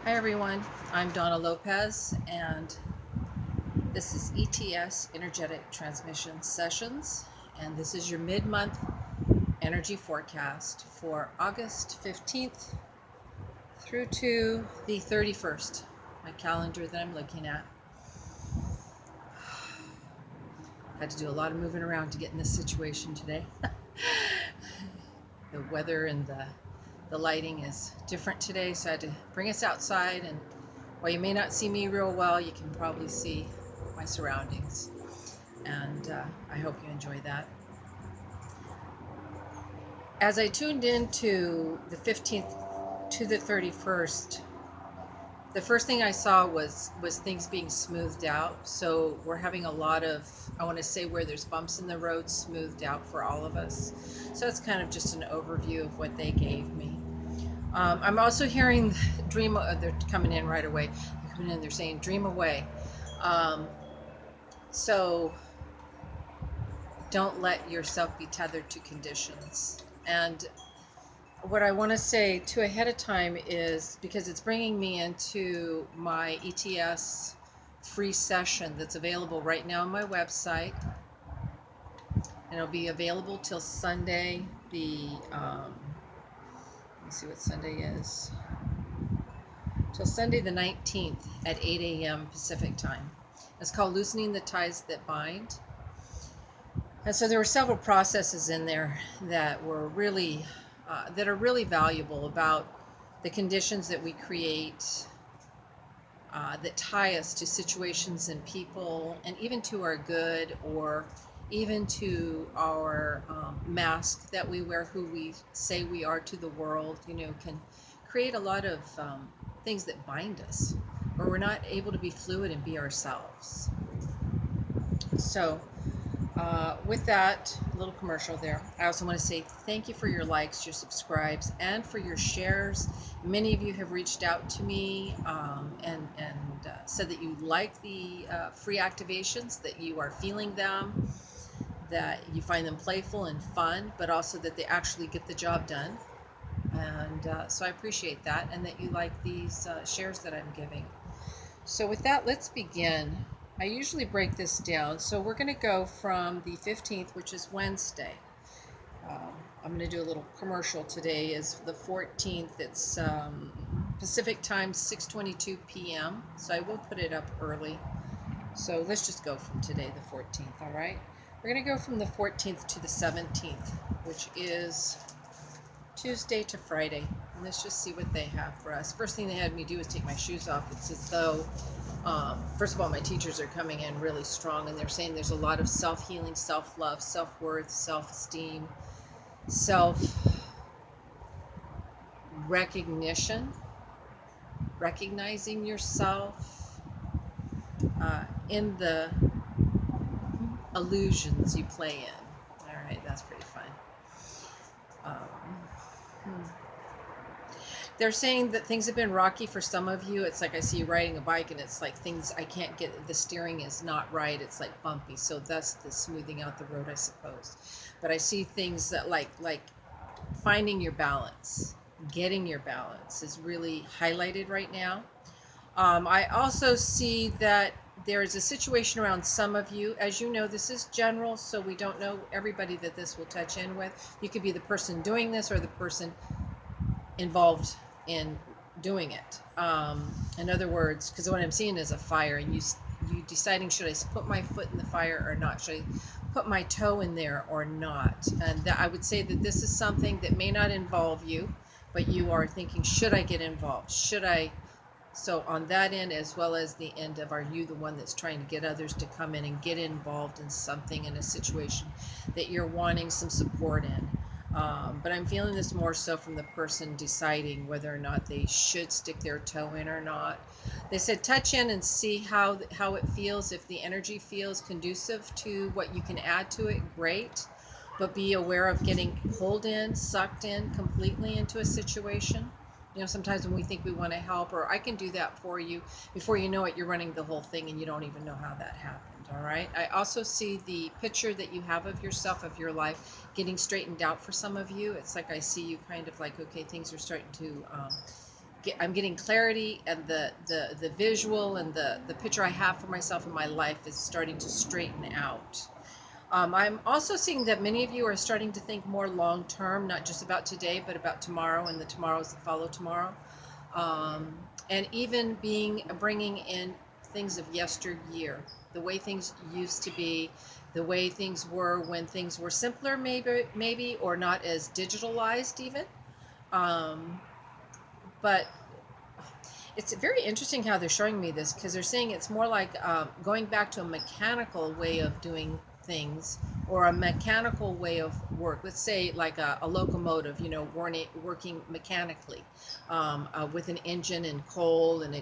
Hi everyone, I'm Donna Lopez and this is ETS Energetic Transmission Sessions, and this is your mid-month energy forecast for August 15th through to the 31st. My calendar that I'm looking at. Had to do a lot of moving around to get in this situation today. The weather and the lighting is different today, so I had to bring us outside, and while you may not see me real well, you can probably see my surroundings, and I hope you enjoy that. As I tuned into the 15th to the 31st, the first thing I saw was things being smoothed out. So we're having a lot of, I want to say, where there's bumps in the road, smoothed out for all of us. So it's kind of just an overview of what they gave me. I'm also hearing dream. They're coming in right away. They're coming in. They're saying dream away. Um, so don't let yourself be tethered to conditions. And what I want to say to ahead of time is, because it's bringing me into my ETS free session that's available right now on my website, and it'll be available till Sunday. Let me see what Sunday is. Till Sunday the 19th at 8 a.m. Pacific time. It's called Loosening the Ties That Bind. And so there were several processes in there that were really, that are really valuable about the conditions that we create that tie us to situations and people, and even to our good, or even to our mask that we wear, who we say we are to the world, can create a lot of things that bind us, or we're not able to be fluid and be ourselves. So with that little commercial there, I also want to say thank you for your likes, your subscribes, and for your shares. Many of you have reached out to me and said that you like the free activations, that you are feeling them, that you find them playful and fun, but also that they actually get the job done. And so I appreciate that, and that you like these shares that I'm giving. So with that, let's begin. I usually break this down. So we're going to go from the 15th, which is Wednesday. I'm going to do a little commercial today. Is the 14th. It's Pacific time, 6:22 p.m. So I will put it up early. So let's just go from today, the 14th. All right. We're going to go from the 14th to the 17th, which is Tuesday to Friday. And let's just see what they have for us. First thing they had me do is take my shoes off. It's as though, first of all, my teachers are coming in really strong, and they're saying there's a lot of self-healing, self-love, self-worth, self-esteem, self-recognition, recognizing yourself in the illusions you play in. All right, that's pretty fun. They're saying that things have been rocky for some of you. It's like I see you riding a bike, and it's like things I can't get, the steering is not right. It's like bumpy. So that's the smoothing out the road, I suppose. But I see things that like finding your balance, getting your balance is really highlighted right now. I also see that there is a situation around some of you. As you know, this is general, so we don't know everybody that this will touch in with. You could be the person doing this or the person involved in doing it. In other words, because what I'm seeing is a fire, and you deciding, should I put my foot in the fire or not? Should I put my toe in there or not? And that, I would say that this is something that may not involve you, but you are thinking, should I get involved? Should I? So on that end, as well as the end of, are you the one that's trying to get others to come in and get involved in something, in a situation that you're wanting some support in? But I'm feeling this more so from the person deciding whether or not they should stick their toe in or not. They said touch in and see how it feels. If the energy feels conducive to what you can add to it, great. But be aware of getting pulled in, sucked in completely into a situation. Sometimes when we think we want to help, or I can do that for you, before you know it, you're running the whole thing and you don't even know how that happened. All right. I also see the picture that you have of yourself, of your life, getting straightened out for some of you. It's like I see you kind of like, okay, things are starting to I'm getting clarity, and the visual and the picture I have for myself in my life is starting to straighten out. I'm also seeing that many of you are starting to think more long term, not just about today, but about tomorrow and the tomorrows that follow tomorrow. And even bringing in things of yesteryear, the way things used to be, the way things were when things were simpler, maybe, or not as digitalized even. Um, but it's very interesting how they're showing me this, because they're saying it's more like going back to a mechanical way of doing things, or a mechanical way of work. Let's say like a locomotive, working mechanically, with an engine and coal, and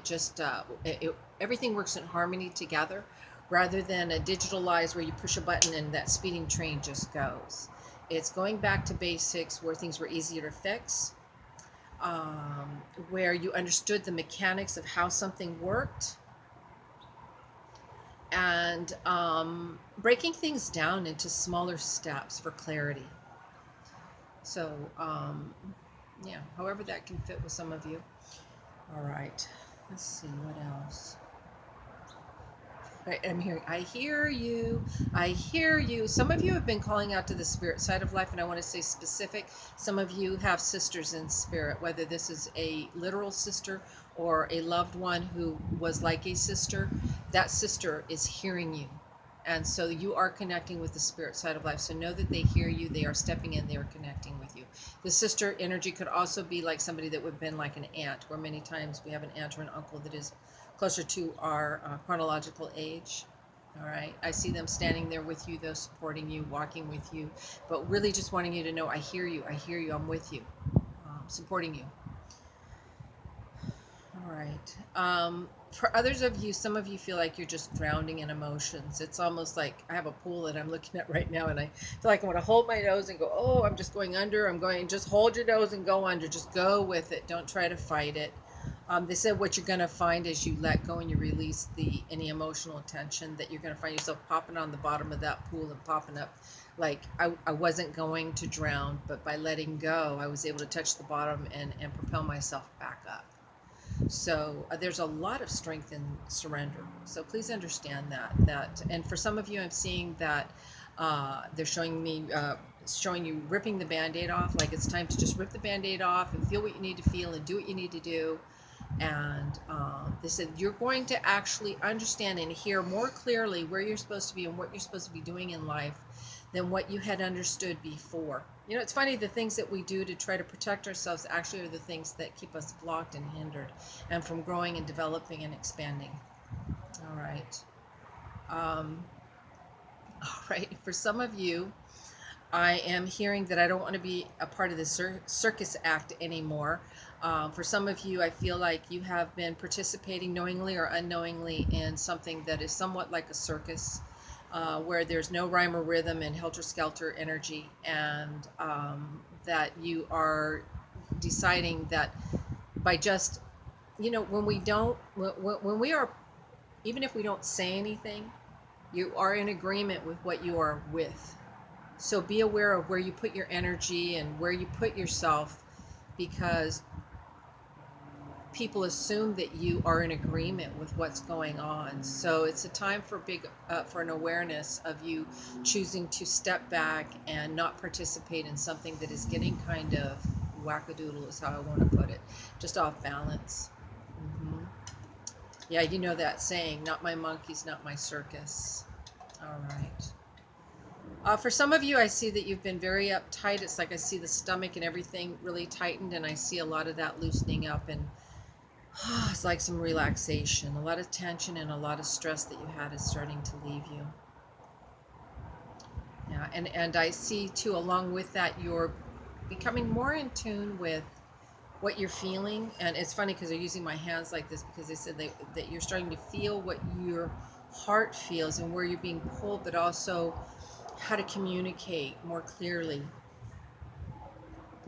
everything works in harmony together, rather than a digitalized where you push a button and that speeding train just goes. It's going back to basics where things were easier to fix, where you understood the mechanics of how something worked, and breaking things down into smaller steps for clarity. So, yeah, however that can fit with some of you. All right, let's see what else. I'm hearing, I hear you. I hear you. Some of you have been calling out to the spirit side of life, and I want to say specific. Some of you have sisters in spirit, whether this is a literal sister or a loved one who was like a sister. That sister is hearing you. And so you are connecting with the spirit side of life. So know that they hear you. They are stepping in. They are connecting with you. The sister energy could also be like somebody that would have been like an aunt, where many times we have an aunt or an uncle that is closer to our chronological age. All right. I see them standing there with you, though, supporting you, walking with you, but really just wanting you to know, I hear you. I hear you. I'm with you, supporting you. All right. For others of you, some of you feel like you're just drowning in emotions. It's almost like I have a pool that I'm looking at right now, and I feel like I want to hold my nose and go, oh, I'm just going under. I'm going, just hold your nose and go under. Just go with it. Don't try to fight it. They said what you're going to find as you let go and you release any emotional tension, that you're going to find yourself popping on the bottom of that pool and popping up. Like I wasn't going to drown, but by letting go, I was able to touch the bottom and propel myself back up. So there's a lot of strength in surrender. So please understand that. And for some of you, I'm seeing that they're showing you ripping the Band-Aid off. Like it's time to just rip the Band-Aid off and feel what you need to feel and do what you need to do. And they said you're going to actually understand and hear more clearly where you're supposed to be and what you're supposed to be doing in life than what you had understood before. You know, it's funny, the things that we do to try to protect ourselves actually are the things that keep us blocked and hindered and from growing and developing and expanding. All right. All right. For some of you, I am hearing that I don't want to be a part of the circus act anymore. For some of you, I feel like you have been participating knowingly or unknowingly in something that is somewhat like a circus, where there's no rhyme or rhythm and helter-skelter energy, and that you are deciding that by just, when we are, even if we don't say anything, you are in agreement with what you are with. So be aware of where you put your energy and where you put yourself, because people assume that you are in agreement with what's going on. So it's a time for an awareness of you choosing to step back and not participate in something that is getting kind of wackadoodle, is how I want to put it, just off balance. Mm-hmm. Yeah, you know that saying, not my monkeys, not my circus. All right. For some of you, I see that you've been very uptight. It's like I see the stomach and everything really tightened, and I see a lot of that loosening up, and it's like some relaxation. A lot of tension and a lot of stress that you had is starting to leave you. Yeah, and I see too, along with that, you're becoming more in tune with what you're feeling. And it's funny because they're using my hands like this, because they said that you're starting to feel what your heart feels and where you're being pulled, but also how to communicate more clearly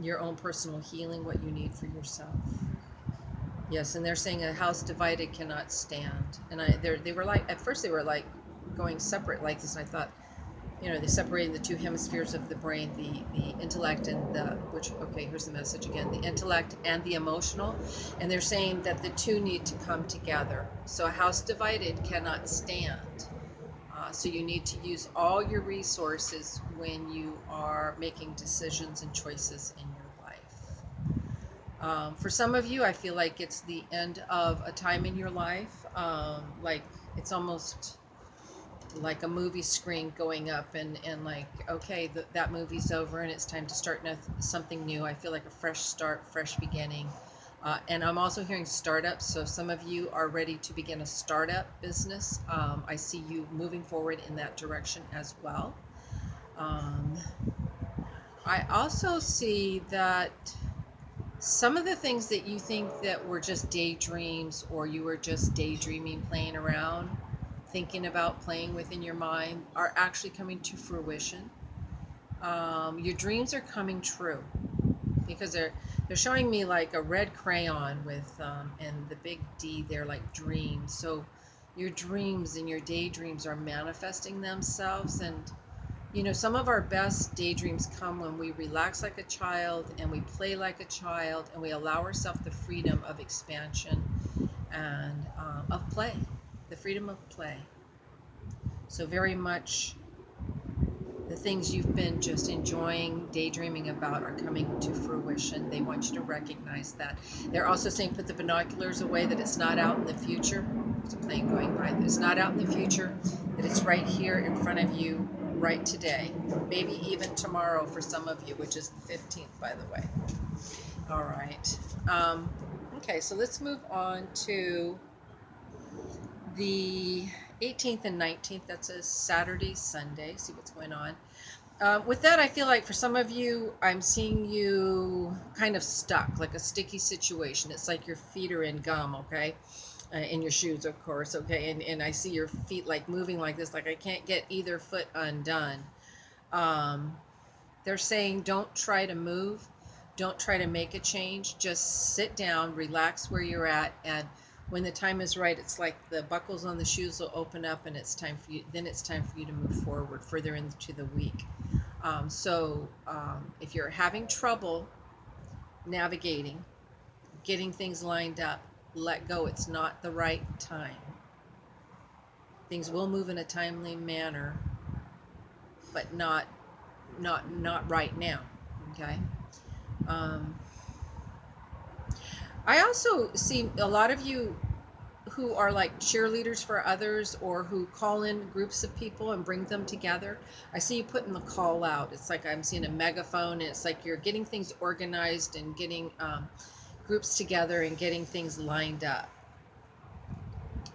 your own personal healing, what you need for yourself. Yes, and they're saying a house divided cannot stand. And they were like, at first they were like going separate like this, and I thought, they separated the two hemispheres of the brain, the intellect and here's the message again, the intellect and the emotional. And they're saying that the two need to come together. So a house divided cannot stand. So you need to use all your resources when you are making decisions and choices in your life. For some of you, I feel like it's the end of a time in your life. Like it's almost like a movie screen going up and like, okay, that movie's over and it's time to start something new. I feel like a fresh start, fresh beginning. And I'm also hearing startups. So some of you are ready to begin a startup business. I see you moving forward in that direction as well. I also see that some of the things that you think that were just daydreams, or you were just daydreaming, playing around, thinking about, playing within your mind, are actually coming to fruition. Your dreams are coming true, because they're showing me like a red crayon with and the big D there, like dreams. So your dreams and your daydreams are manifesting themselves. And some of our best daydreams come when we relax like a child and we play like a child and we allow ourselves the freedom of expansion and of play, the freedom of play. So very much the things you've been just enjoying, daydreaming about, are coming to fruition. They want you to recognize that. They're also saying put the binoculars away, that it's not out in the future. There's a plane going by. That it's not out in the future, that it's right here in front of you, right today. Maybe even tomorrow for some of you, which is the 15th, by the way. All right. Okay, so let's move on to the 18th and 19th. That's a Saturday, Sunday. See what's going on. With that, I feel like for some of you, I'm seeing you kind of stuck, like a sticky situation. It's like your feet are in gum, okay? In your shoes, of course, okay? And I see your feet like moving like this, like I can't get either foot undone. They're saying don't try to move. Don't try to make a change. Just sit down, relax where you're at, and when the time is right, it's like the buckles on the shoes will open up and it's time for you. Then it's time for you to move forward further into the week. If you're having trouble navigating, getting things lined up, let go. It's not the right time. Things will move in a timely manner, but not right now. Okay. I also see a lot of you who are like cheerleaders for others, or who call in groups of people and bring them together. I see you putting the call out. It's like I'm seeing a megaphone, and it's like you're getting things organized and getting groups together and getting things lined up.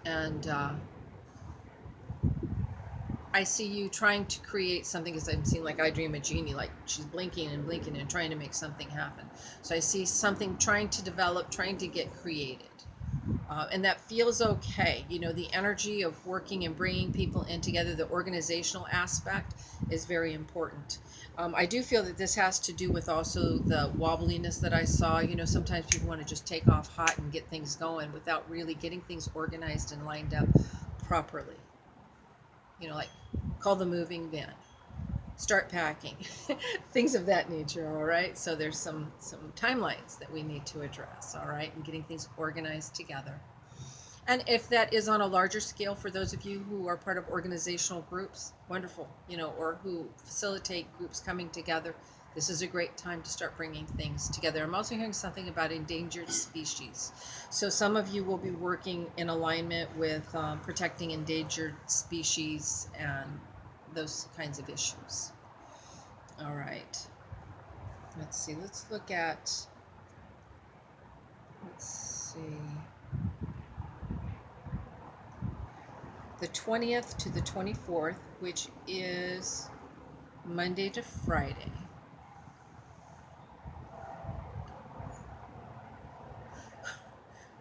And I see you trying to create something, because I'm seeing like I Dream a Genie, like she's blinking and blinking and trying to make something happen. So I see something trying to develop, trying to get created. And that feels okay. The energy of working and bringing people in together, the organizational aspect is very important. I do feel that this has to do with also the wobbliness that I saw. Sometimes people want to just take off hot and get things going without really getting things organized and lined up properly. Like call the moving van, start packing, things of that nature. All right. So there's some timelines that we need to address. All right. And getting things organized together. And if that is on a larger scale for those of you who are part of organizational groups, wonderful, or who facilitate groups coming together, this is a great time to start bringing things together. I'm also hearing something about endangered species. So some of you will be working in alignment with protecting endangered species and those kinds of issues. All right. Let's see. Let's see. The 20th to the 24th, which is Monday to Friday.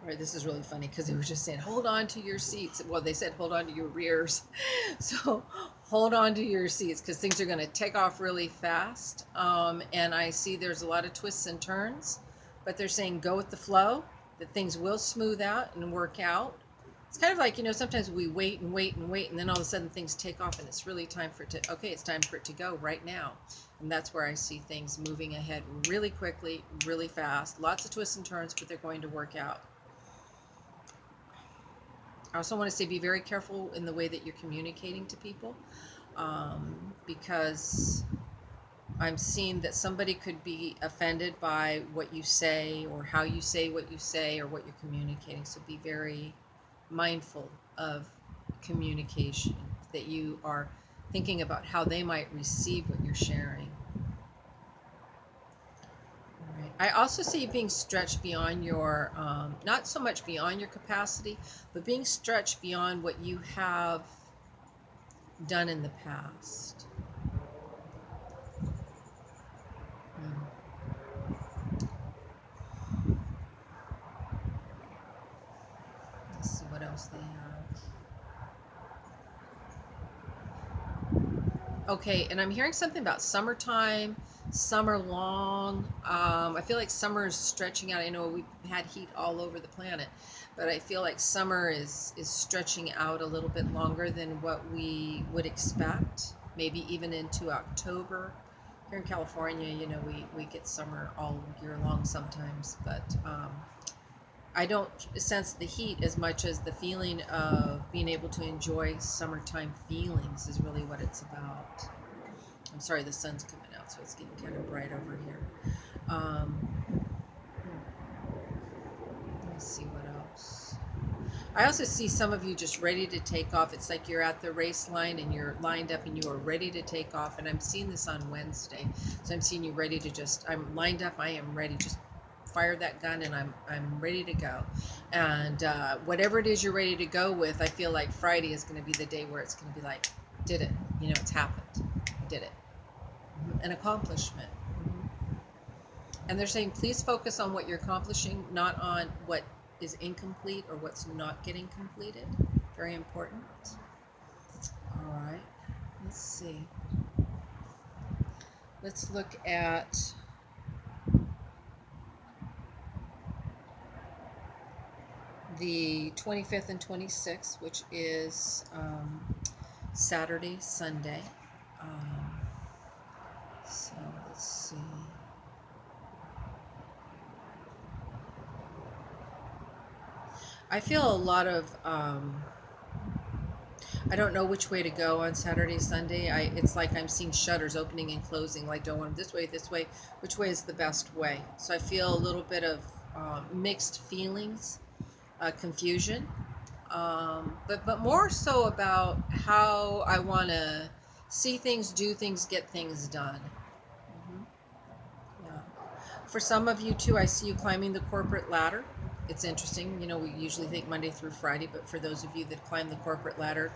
All right, this is really funny because they were just saying, hold on to your seats. Well, they said, hold on to your rears. So hold on to your seats, because things are going to take off really fast. And I see there's a lot of twists and turns, but they're saying go with the flow, that things will smooth out and work out. It's kind of like, sometimes we wait and wait and wait, and then all of a sudden things take off, and it's really time for it to, okay, it's time for it to go right now. And that's where I see things moving ahead really quickly, really fast. Lots of twists and turns, but they're going to work out. I also want to say be very careful in the way that you're communicating to people, because I'm seeing that somebody could be offended by what you say or how you say what you say or what you're communicating. So be very mindful of communication, that you are thinking about how they might receive what you're sharing. All right. I also see you being stretched beyond your, not so much beyond your capacity, but being stretched beyond what you have done in the past. Let's see what else they have. Okay, and I'm hearing something about summertime, summer long. I feel like summer is stretching out. I know we've had heat all over the planet, but I feel like summer is stretching out a little bit longer than what we would expect, maybe even into October. Here in California, we get summer all year long sometimes, but I don't sense the heat as much as the feeling of being able to enjoy summertime feelings is really what it's about. I'm sorry, the sun's coming out, so it's getting kind of bright over here. Let me see what else. I also see some of you just ready to take off. It's like you're at the race line and you're lined up and you are ready to take off. And I'm seeing this on Wednesday. So I'm seeing you ready to I'm lined up. I am ready. Just fire that gun and I'm ready to go. And whatever it is you're ready to go with, I feel like Friday is going to be the day where it's going to be like, did it. It's happened. I did it. An accomplishment. And they're saying, please focus on what you're accomplishing, not on what is incomplete or what's not getting completed. Very important. All right. Let's see. Let's look at the 25th and 26th, which is Saturday, Sunday. So let's see. I feel a lot of, I don't know which way to go on Saturday, Sunday. It's like I'm seeing shutters opening and closing, like don't want them this way, which way is the best way? So I feel a little bit of mixed feelings, confusion, but more so about how I want to see things, do things, get things done. Yeah. For some of you too, I see you climbing the corporate ladder. It's interesting. We usually think Monday through Friday, but for those of you that climb the corporate ladder,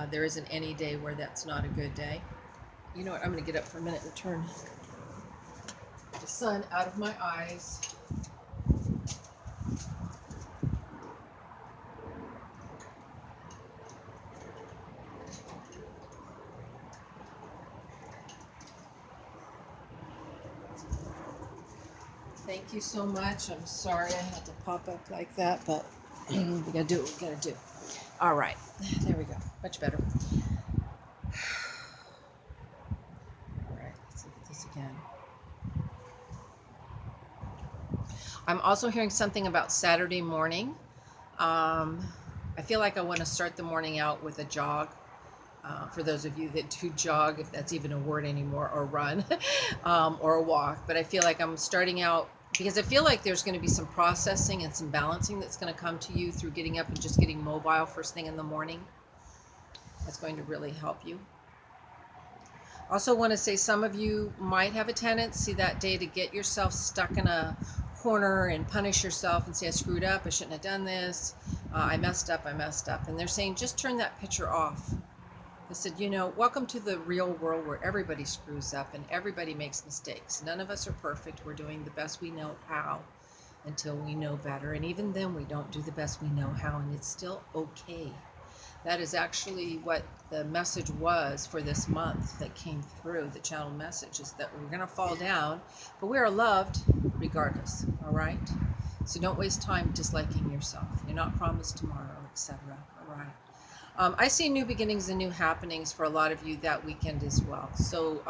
there isn't any day where that's not a good day. You know what? I'm going to get up for a minute and turn the sun out of my eyes. Thank you so much. I'm sorry I had to pop up like that, but we gotta do what we gotta do. All right, there we go. Much better. All right, let's look at this again. I'm also hearing something about Saturday morning. I feel like I want to start the morning out with a jog. For those of you that do jog, if that's even a word anymore, or run, or a walk. But I feel like I'm starting out because I feel like there's going to be some processing and some balancing that's going to come to you through getting up and just getting mobile first thing in the morning. That's going to really help you. Also want to say some of you might have a tendency that day to get yourself stuck in a corner and punish yourself and say, I screwed up, I shouldn't have done this, I messed up. And they're saying, just turn that picture off. I said, welcome to the real world where everybody screws up and everybody makes mistakes. None of us are perfect. We're doing the best we know how until we know better. And even then, we don't do the best we know how, and it's still okay. That is actually what the message was for this month that came through, the channel message, is that we're going to fall down, but we are loved regardless, all right? So don't waste time disliking yourself. You're not promised tomorrow, etc. All right. I see new beginnings and new happenings for a lot of you that weekend as well. So,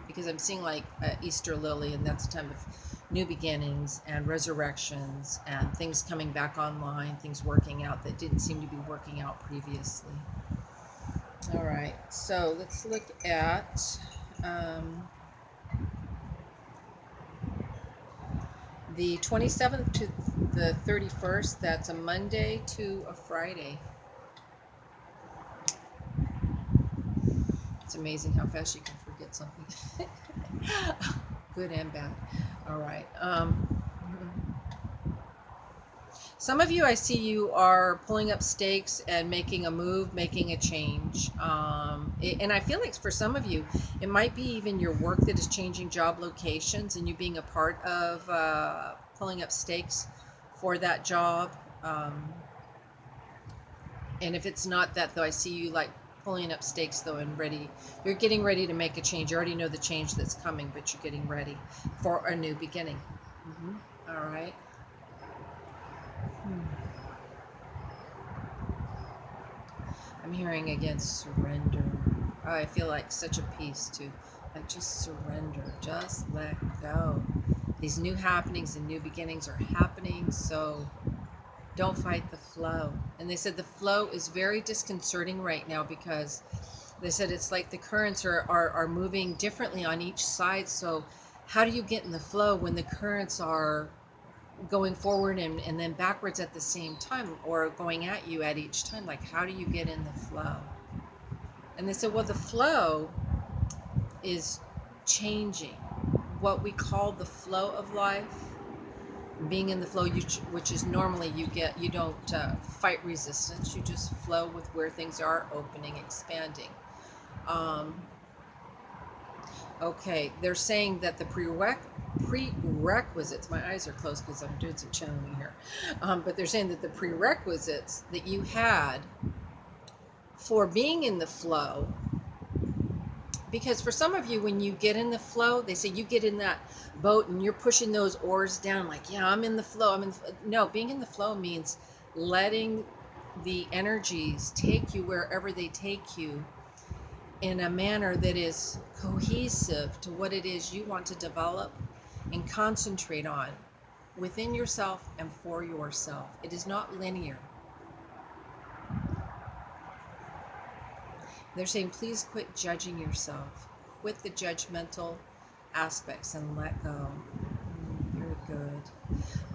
because I'm seeing like Easter Lily, and that's a time of new beginnings and resurrections and things coming back online, things working out that didn't seem to be working out previously. All right, so let's look at the 27th to the 31st. That's a Monday to a Friday. It's amazing how fast you can forget something. Good and bad. All right. Some of you, I see you are pulling up stakes and making a move, making a change. And I feel like for some of you, it might be even your work that is changing job locations and you being a part of pulling up stakes for that job. And if it's not that, though, I see you like pulling up stakes, though, and ready. You're getting ready to make a change. You already know the change that's coming, but you're getting ready for a new beginning. All right. I'm hearing again surrender. Oh, I feel like such a peace too. Like just surrender, just let go. These new happenings and new beginnings are happening, so don't fight the flow. And they said the flow is very disconcerting right now because they said it's like the currents are moving differently on each side. So how do you get in the flow when the currents are going forward and then backwards at the same time, or going at you at each time? Like, how do you get in the flow? And they said, well, the flow is changing. What we call the flow of life, being in the flow, which is normally you don't fight resistance, you just flow with where things are, opening, expanding. Okay, they're saying that the prerequisites, my eyes are closed because I'm doing some channeling here, but they're saying that the prerequisites that you had for being in the flow, because for some of you, when you get in the flow, they say you get in that boat and you're pushing those oars down like, yeah, I'm in the flow. No, being in the flow means letting the energies take you wherever they take you in a manner that is cohesive to what it is you want to develop and concentrate on within yourself and for yourself. It is not linear. They're saying, please quit judging yourself. Quit the judgmental aspects and let go. Very good.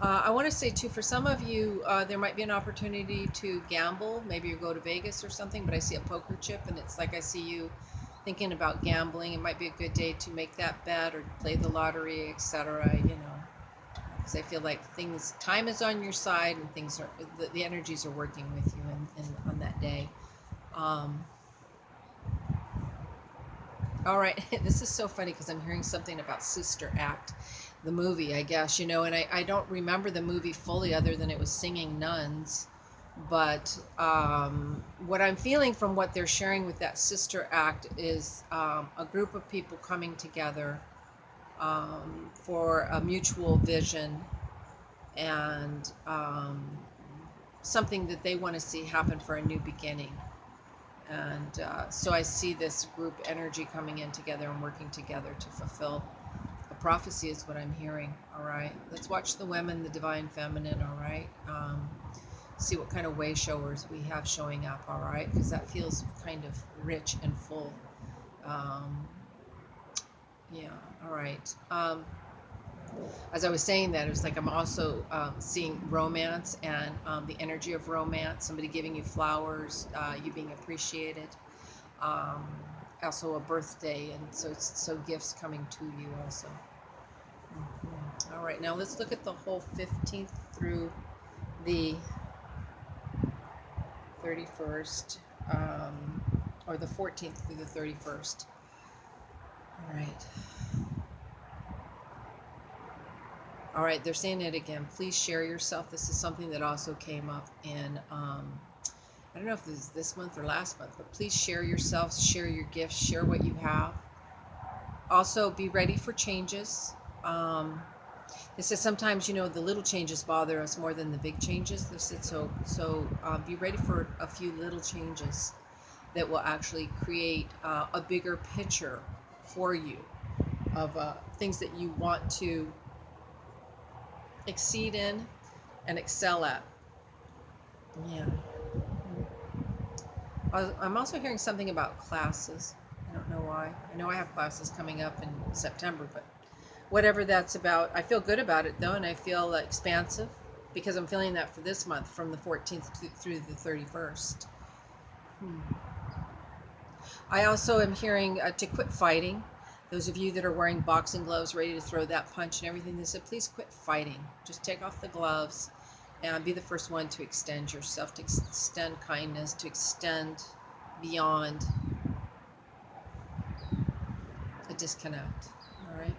I want to say, too, for some of you, there might be an opportunity to gamble. Maybe you go to Vegas or something, but I see a poker chip, and it's like I see you thinking about gambling. It might be a good day to make that bet or play the lottery, etc., because I feel like time is on your side and things are, the energies are working with you on that day. All right, this is so funny because I'm hearing something about Sister Act, the movie, I guess, and I don't remember the movie fully other than it was singing nuns. But what I'm feeling from what they're sharing with that Sister Act is a group of people coming together for a mutual vision and something that they want to see happen for a new beginning. And so I see this group energy coming in together and working together to fulfill a prophecy is what I'm hearing. All right, let's watch the women, the divine feminine. All right, see what kind of way showers we have showing up. All right, because that feels kind of rich and full. Yeah, all right. As I was saying that, it was like I'm also seeing romance and the energy of romance, somebody giving you flowers, you being appreciated, also a birthday, and so gifts coming to you also. All right, now let's look at the whole 15th through the 31st, or the 14th through the 31st. All right. All right, they're saying it again. Please share yourself. This is something that also came up in, I don't know if this is this month or last month, but please share yourself, share your gifts, share what you have. Also, be ready for changes. They said sometimes, the little changes bother us more than the big changes. They said so be ready for a few little changes that will actually create a bigger picture for you of things that you want to exceed in and excel at. Yeah. I'm also hearing something about classes. I don't know why. I know I have classes coming up in September, but whatever that's about, I feel good about it though, and I feel expansive because I'm feeling that for this month from the 14th through the 31st. I also am hearing to quit fighting. Those of you that are wearing boxing gloves, ready to throw that punch and everything, they said, please quit fighting. Just take off the gloves and be the first one to extend yourself, to extend kindness, to extend beyond a disconnect. All right.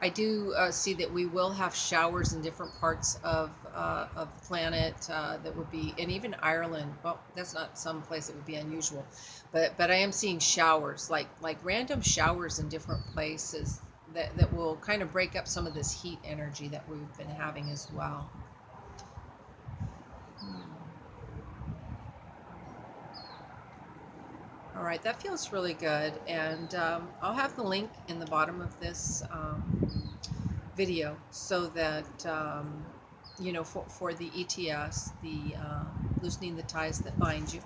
I do see that we will have showers in different parts of the planet that would be, and even Ireland. Well, that's not some place that would be unusual, but I am seeing showers, like random showers in different places that will kind of break up some of this heat energy that we've been having as well. All right, that feels really good, and I'll have the link in the bottom of this video so that for the ETS, the loosening the ties that bind you.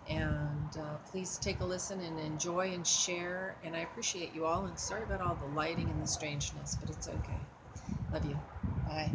And please take a listen and enjoy and share. And I appreciate you all. And sorry about all the lighting and the strangeness, but it's okay. Love you. Bye.